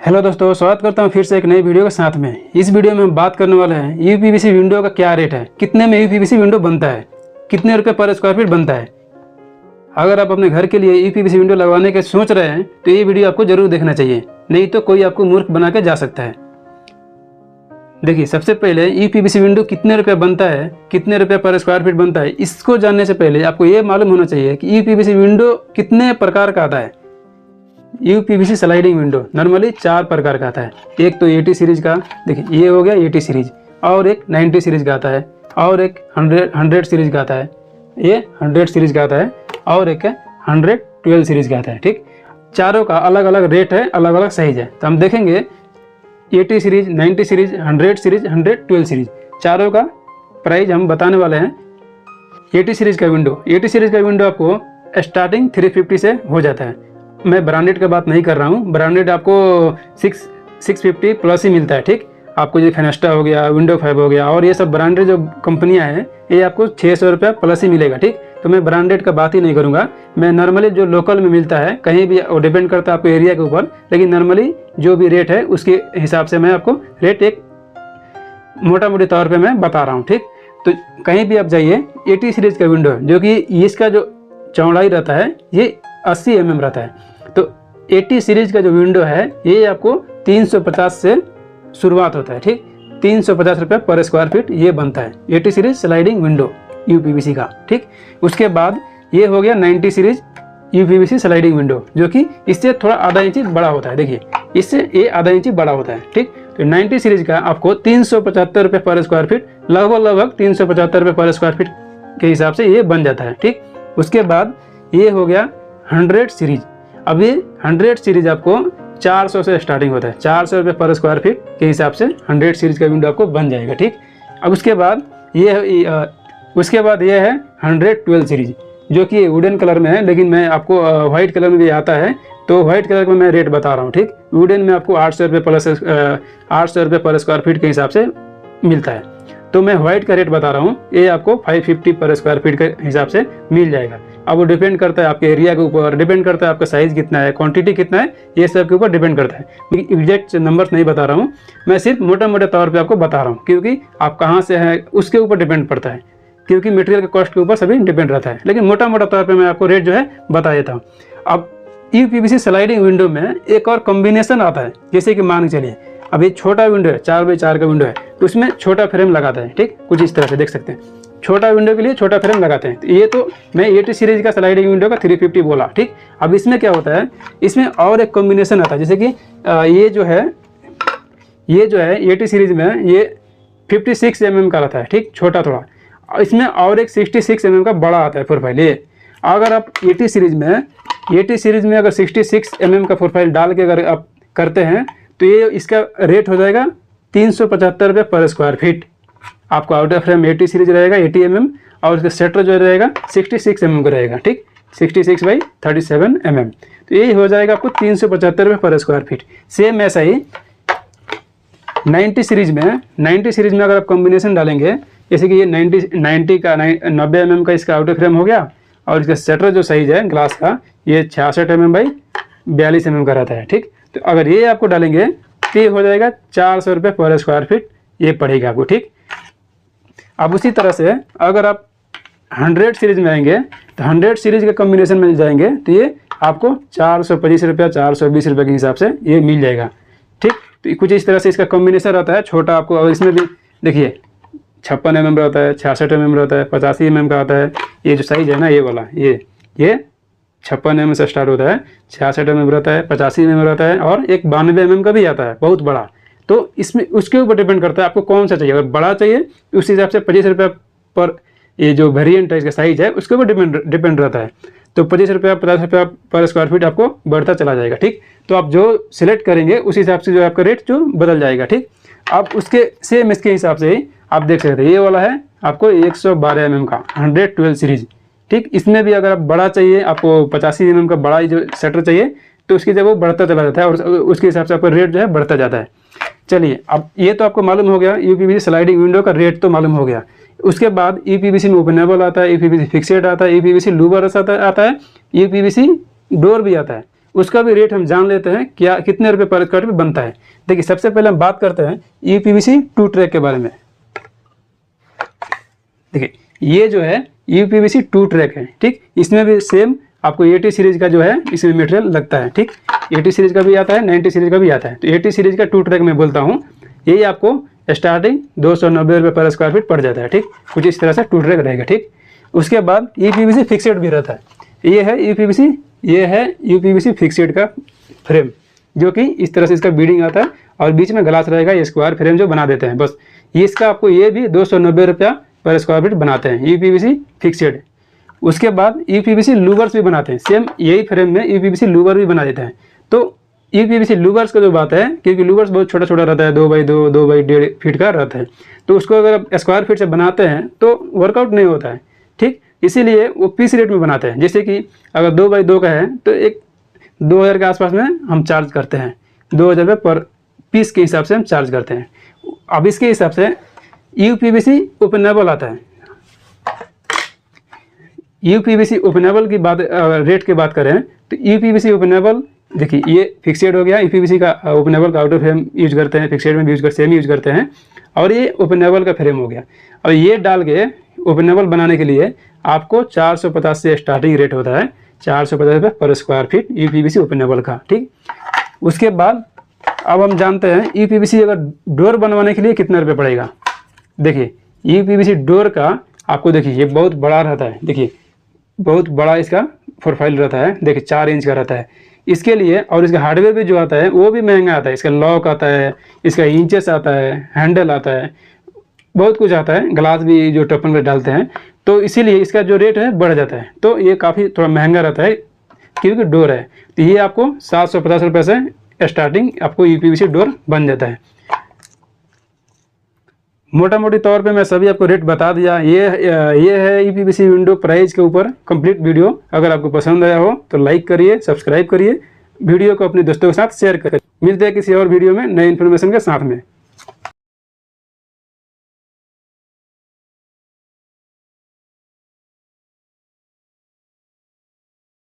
Hello दोस्तों, स्वागत करता हूं फिर से एक नई वीडियो के साथ में। इस वीडियो में हम बात करने वाले हैं यूपीवीसी विंडो का क्या रेट है, कितने में यूपीवीसी विंडो बनता है, कितने रुपए पर स्क्वायर फीट बनता है। अगर आप अपने घर के लिए यूपीवीसी विंडो लगवाने के सोच रहे हैं तो ये वीडियो आपको जरूर देखना चाहिए, नहीं तो कोई आपको मूर्ख बना के जा सकता है। देखिए, सबसे पहले यूपीवीसी विंडो कितने रुपये बनता है, कितने रुपये पर स्क्वायर फीट बनता है, इसको जानने से पहले आपको ये मालूम होना चाहिए कि यूपीवीसी विंडो कितने प्रकार का आता है। यूपीवीसी स्लाइडिंग विंडो नॉर्मली 4 प्रकार का आता है। एक तो 80 सीरीज का, देखिए ये हो गया 80 सीरीज, और एक 90 सीरीज का आता है, और एक 100 सीरीज का आता है, ये 100 सीरीज का आता है, और एक 112 सीरीज का आता है। ठीक, चारों का अलग अलग रेट है, अलग अलग साइज है। तो हम देखेंगे 80 सीरीज, 90 सीरीज, 100 सीरीज, 112 सीरीज, चारों का प्राइस हम बताने वाले हैं। 80 सीरीज का विंडो आपको स्टार्टिंग 350 से हो जाता है। मैं ब्रांडेड की बात नहीं कर रहा हूँ, ब्रांडेड आपको 650 प्लस ही मिलता है। ठीक, आपको ये फेनेस्टा हो गया, विंडो 5 हो गया, और ये सब ब्रांडेड जो कंपनियां हैं ये आपको 600 रुपये प्लस ही मिलेगा। ठीक, तो मैं ब्रांडेड का बात ही नहीं करूँगा, मैं नॉर्मली जो लोकल में मिलता है, कहीं भी वो डिपेंड करता है आपको एरिया के ऊपर, लेकिन नॉर्मली जो भी रेट है उसके हिसाब से मैं आपको रेट एक मोटा मोटी तौर पर मैं बता रहा हूँ। ठीक, तो कहीं भी आप जाइए, 80 सीरीज का विंडो जो कि इसका जो चौड़ाई रहता है ये 80 mm रहता है। तो 80 सीरीज का जो विंडो है ये आपको 350 से शुरुआत होता है। ठीक, 350 रुपये पर स्क्वायर फीट ये बनता है 80 सीरीज स्लाइडिंग विंडो यूपीवीसी का। ठीक, उसके बाद ये हो गया 90 सीरीज यूपीवीसी स्लाइडिंग विंडो, जो कि इससे थोड़ा आधा इंची बड़ा होता है। देखिए, इससे ये आधा इंची बड़ा होता है। ठीक, तो 90 सीरीज का आपको 375 रुपये पर स्क्वायर फीट, लगभग 375 रुपये पर स्क्वायर फीट के हिसाब से ये बन जाता है। ठीक, उसके बाद ये हो गया 100 सीरीज। अब ये 100 सीरीज आपको 400 से स्टार्टिंग होता है, 400 रुपये पर स्क्वायर फीट के हिसाब से 100 सीरीज का विंडो आपको बन जाएगा। ठीक, अब उसके बाद ये है 112 सीरीज, जो कि वुडन कलर में है, लेकिन मैं आपको व्हाइट कलर में भी आता है, तो व्हाइट कलर में मैं रेट बता रहा हूँ। ठीक, वुडन में आपको 800 रुपये प्लस 800 रुपये पर स्क्वायर फीट के हिसाब से मिलता है, तो मैं व्हाइट का रेट बता रहा हूँ। ये आपको 550 पर स्क्वायर फीट के हिसाब से मिल जाएगा। अब वो डिपेंड करता है आपके एरिया के ऊपर, डिपेंड करता है आपका साइज़ कितना है, क्वांटिटी कितना है, ये सब के ऊपर डिपेंड करता है। मैं एग्जैक्ट नंबर्स नहीं बता रहा हूँ, मैं सिर्फ मोटा मोटे तौर पे आपको बता रहा हूँ, क्योंकि आप कहाँ से हैं उसके ऊपर डिपेंड पड़ता है, क्योंकि मटेरियल के कॉस्ट के ऊपर सभी डिपेंड रहता है। लेकिन मोटा मोटा तौर पर मैं आपको रेट जो है बता देता हूँ। अब यूपीवीसी स्लाइडिंग विंडो में एक और कॉम्बिनेशन आता है, जैसे कि मान के चलिए अब ये छोटा विंडो है, 4x4 का विंडो है, तो उसमें छोटा फ्रेम लगाता है। ठीक, कुछ इस तरह से देख सकते हैं, छोटा विंडो के लिए छोटा फ्रेम लगाते हैं। तो ये तो मैं 80 सीरीज का स्लाइडिंग विंडो का 350 बोला। ठीक, अब इसमें क्या होता है, इसमें और एक कॉम्बिनेशन आता है, जैसे कि ये जो है 80 सीरीज में ये 56 mm का रहता है। ठीक, छोटा थोड़ा, इसमें और एक 66 mm का बड़ा आता है प्रोफाइल। ये अगर आप 80 सीरीज में अगर 66 mm का प्रोफाइल डाल के अगर आप करते हैं तो ये इसका रेट हो जाएगा 375 रुपये पर स्क्वायर फीट। आपको आउटर फ्रेम 80 सीरीज रहेगा 80 mm, और इसका सेटर जो रहेगा 66 mm का रहेगा। ठीक, 66/37 mm, तो ये हो जाएगा आपको 375 रुपये पर स्क्वायर फीट। सेम ऐसा ही 90 सीरीज में अगर आप कॉम्बिनेशन डालेंगे, जैसे कि ये 90 का 90 mm का इसका आउटर फ्रेम हो गया, और इसका सेटर जो साइज है ग्लास का ये 66 mm/42 mm का रहता है। ठीक, तो अगर ये आपको डालेंगे तो ये हो जाएगा 400 रुपये पर स्क्वायर फीट ये पड़ेगा आपको। ठीक, अब उसी तरह से अगर आप 100 सीरीज में आएंगे तो 100 सीरीज के कॉम्बिनेशन में जाएंगे तो ये आपको 425 रुपया 420 रुपये के हिसाब से ये मिल जाएगा। ठीक, तो कुछ इस तरह से इसका कॉम्बिनेशन रहता है छोटा आपको। और इसमें भी देखिए 56 mm रहता है, 66 mm रहता है, 85 mm का आता है। ये जो साइज है ना, ये वाला ये 56 mm से स्टार्ट होता है, 66 mm रहता है, 85 mm रहता है, और एक 92 mm का भी आता है, बहुत बड़ा। तो इसमें उसके ऊपर डिपेंड करता है आपको कौन सा चाहिए। अगर बड़ा चाहिए तो उस हिसाब से 25 रुपये पर, ये जो वेरिएंट है इसका साइज है उसके ऊपर डिपेंड रहता है, तो 25 रुपया 50 रुपया पर स्क्वायर फीट आपको बढ़ता चला जाएगा। ठीक, तो आप जो सिलेक्ट करेंगे उस हिसाब से जो आपका रेट जो बदल जाएगा। ठीक, आप उसके सेम इसके हिसाब से ही आप देख सकते हैं। ये वाला है आपको 112 mm का 112 सीरीज। ठीक, इसमें भी अगर आप बड़ा चाहिए, आपको 85 mm का बड़ा जो सेटर चाहिए, तो उसकी जब वो बढ़ता चला जाता है, और उसके हिसाब से आपका रेट जो है बढ़ता जाता है। चलिए, अब ये तो आपको मालूम हो गया, यूपीवीसी स्लाइडिंग विंडो का रेट तो मालूम हो गया। उसके बाद यूपीवीसी में ओपनेबल आता है, यूपीवीसी फिक्सेड आता है, यूपीवीसी लूवरस आता है, यूपीवीसी डोर भी आता है। उसका भी रेट हम जान लेते हैं क्या कितने रुपये पर स्क्वायर फीट बनता है। देखिए सबसे पहले हम बात करते हैं यूपीवीसी 2 ट्रैक के बारे में। देखिए ये जो है यूपीवीसी 2 ट्रैक है, ठीक। इसमें भी सेम आपको 80 सीरीज का जो है इसमें मटेरियल लगता है, ठीक। 80 सीरीज का भी आता है, 90 सीरीज का भी आता है। तो 80 सीरीज का 2 ट्रैक मैं बोलता हूँ, यही आपको स्टार्टिंग 290 रुपये पर स्क्वायर फीट पड़ जाता है, ठीक। कुछ इस तरह से 2 ट्रैक रहेगा, ठीक। उसके बाद यूपीवीसी फिक्सेड भी रहता है। ये है यूपीवीसी फिक्सेड का फ्रेम, जो कि इस तरह से इसका बीडिंग आता है और बीच में ग्लास रहेगा, ये स्क्वायर फ्रेम जो बना देते हैं बस। ये इसका आपको ये भी 290 रुपया पर स्क्वायर फीट बनाते हैं यूपीवीसी फिक्सेड। उसके बाद यूपीवीसी लूवर्स भी बनाते हैं, सेम यही फ्रेम में यूपीवीसी लूवर भी बना देते हैं। तो यूपीवीसी लूवर्स का जो बात है, क्योंकि लूवर्स बहुत छोटा छोटा रहता है, 2x2 2x1.5 फीट का रहता है, तो उसको अगर आप स्क्वायर फीट से बनाते हैं तो वर्कआउट नहीं होता है, ठीक। इसीलिए वो पीस रेट में बनाते हैं। जैसे कि अगर 2x2 का है तो एक 2000 के आसपास में हम चार्ज करते हैं, 2000 रुपये पर पीस के हिसाब से हम चार्ज करते हैं। अब इसके हिसाब से यूपीवीसी ओपनेबल आता है। यूपीवीसी ओपनेबल की बात रेट की बात करें तो यूपीवीसी ओपनेबल, देखिए ये फिक्सेड हो गया। यूपीवीसी का ओपनेबल का आउटर फ्रेम यूज करते हैं, फिक्सेड में भी यूज करते सेम यूज करते हैं, और ये ओपनेबल का फ्रेम हो गया। और ये डाल के ओपनेबल बनाने के लिए आपको 450 से स्टार्टिंग रेट होता है, 450 रुपये पर स्क्वायर फीट यूपीवीसी ओपनेबल का, ठीक। उसके बाद अब हम जानते हैं यूपीवीसी अगर डोर बनवाने के लिए कितना रुपये पड़ेगा। देखिए यूपीवीसी डोर का आपको देखिए ये बहुत बड़ा रहता है, देखिए बहुत बड़ा इसका प्रोफाइल रहता है, देखिए 4 इंच का रहता है इसके लिए। और इसका हार्डवेयर भी जो आता है वो भी महंगा आता है, इसका लॉक आता है, इसका इंचेस आता है, हैंडल आता है, बहुत कुछ आता है, ग्लास भी जो टप्पन में डालते हैं, तो इसीलिए इसका जो रेट है बढ़ जाता है। तो ये काफ़ी थोड़ा महंगा रहता है क्योंकि डोर है। तो ये आपको 750 रुपये से स्टार्टिंग आपको यूपीवीसी डोर बन जाता है। मोटा मोटी तौर पे मैं सभी आपको रेट बता दिया। ये है यूपीवीसी विंडो प्राइस के ऊपर कंप्लीट वीडियो। अगर आपको पसंद आया हो तो लाइक करिए, सब्सक्राइब करिए, वीडियो को अपने दोस्तों के साथ शेयर करिए। मिलते हैं किसी और वीडियो में नए इन्फॉर्मेशन के साथ में।